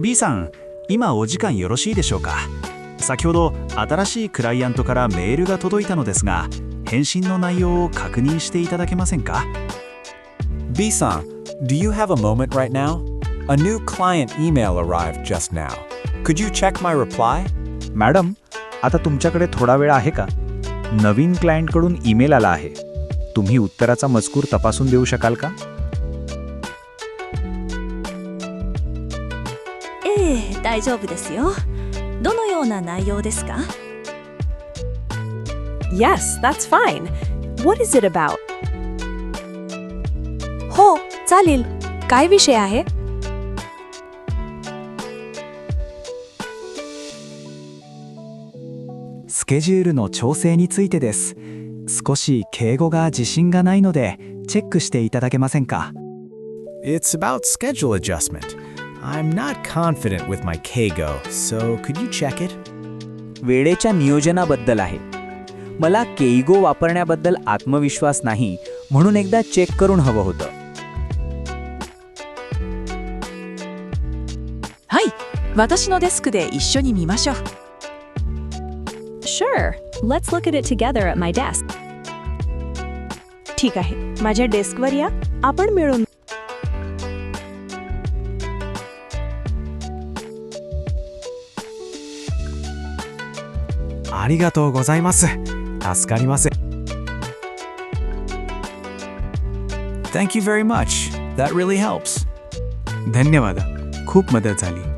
B さん、今お時間よろしいでしょうか。先ほど新しいクライアントからメールが届いたのですが、返信の内容を確認していただけませんか。 B-san, do you have a moment right now? A new client email arrived just now. Could you check my reply? Madam, आता तुमच्याकडे थोडा वेळ आहे का? नवीन क्लायंटकडून ईमेल आला आहे. तुम्ही उत्तराचा मजकूर तपासून देऊ शकाल का? 大丈夫ですよ。どのような内容ですか？ Yes, that's fine. What is it about? हो, चालेल. काय विषय आहे? スケジュールの調整についてです。少し敬語が自信がないのでチェックしていただけませんか。 It's about schedule adjustment. I'm not confident with my Keigo, so could you check it? वेळेच्या नियोजनाबद्दल आहे. मला केईगो वापरण्याबद्दल आत्मविश्वास नाही, म्हणून एकदा चेक करून हवं होतं. はい、私のデスクで一緒に見ましょう。Sure. Let's look at it together at my desk. ठीक आहे. माझ्या डेस्कवर या. आपण मिळून. ありがとうございます。助かります。Thank you very much. That really helps. धन्यवाद. खूप मदत झाली.